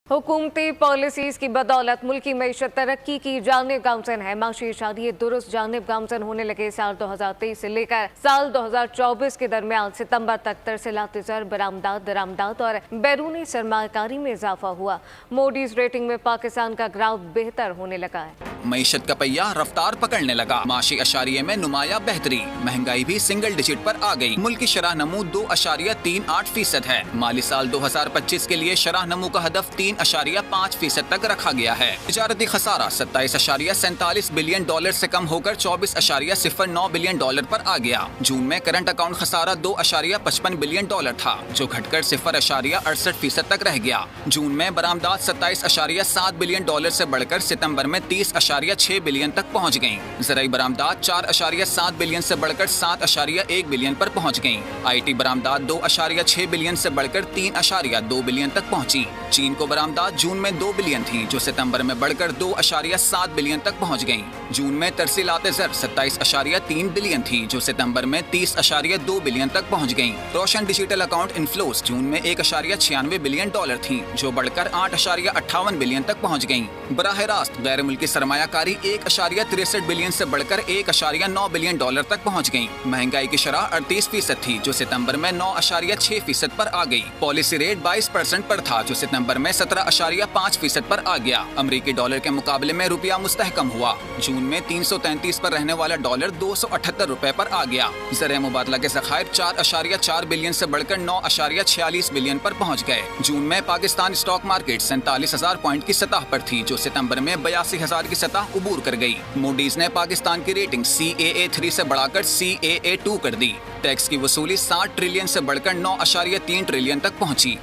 हुकूमती पॉलिसीज की बदौलत मुल्की मईशत तरक्की की जानिब गामजन है। माशी इशारिये दुरुस्त जानिब गामजन होने लगे। साल 2023 से लेकर साल 2024 के दरमियान सितंबर तक तरसीलाती ज़र, बरामदात, दरामदात और बैरूनी सरमाकारी में इजाफा हुआ। मूडीज रेटिंग में पाकिस्तान का ग्राफ बेहतर होने लगा है। मईशत का पहिया रफ्तार पकड़ने लगा। माशी अशारिये में नुमाया बेहतरी, महंगाई भी सिंगल डिजिट पर आ गई। मुल्की शरह नमू 2.38% है। माली साल 2025 के लिए शरह नमू का हदफ 3.5% तक रखा गया है। तिजारती खसारा 27.47 बिलियन डॉलर से कम होकर 24.09 बिलियन डॉलर पर आ गया। जून में करंट अकाउंट खसारा 2.55 बिलियन डॉलर था, जो घटकर 0.68% तक रह गया। जून में बरामदात 27.7 बिलियन डॉलर से बढ़कर सितंबर में 30.6 बिलियन तक पहुंच गयी। ज़राई बरामदात 4.7 बिलियन से बढ़कर 7.1 बिलियन पर पहुंच गयी। IT बरामदात 2.6 बिलियन से बढ़कर 3.2 बिलियन तक पहुंची। चीन को बरामदात जून में 2 बिलियन थी, जो सितंबर में बढ़कर 2.7 बिलियन तक पहुंच गयी। जून में तरसीलाते ज़र 27.3 बिलियन थी, जो सितंबर में 30.2 बिलियन तक पहुंच गयी। रोशन डिजिटल अकाउंट इनफ्लोस जून में 1.96 बिलियन डॉलर थी, जो बढ़कर 8.58 बिलियन तक पहुंच गयी। बराह रास्त गैर मुल्की सरमायाकारी 1.63 बिलियन से बढ़कर 1.9 बिलियन डॉलर तक पहुंच गयी। महंगाई की शरह 38% थी, जो सितंबर में 9.6% पर आ गई। पॉलिसी रेट 22% पर था, जो सितंबर में 17.5% पर आ गया। अमेरिकी डॉलर के मुकाबले में रुपया मुस्तहकम हुआ। जून में 333 पर रहने वाला डॉलर 278 रुपए पर आ गया। ज़र मुबादला के ज़खायर 4.4 बिलियन से बढ़कर 9.46 बिलियन पर पहुंच गए। जून में पाकिस्तान स्टॉक मार्केट 47,000 पॉइंट की सतह पर थी, जो सितंबर में 82,000 की सतह उबूर कर गई। मूडीज ने पाकिस्तान की रेटिंग CAA3 से बढ़ाकर CAA2 कर दी। टैक्स की वसूली 60 ट्रिलियन से बढ़कर 9.3 ट्रिलियन तक पहुंची।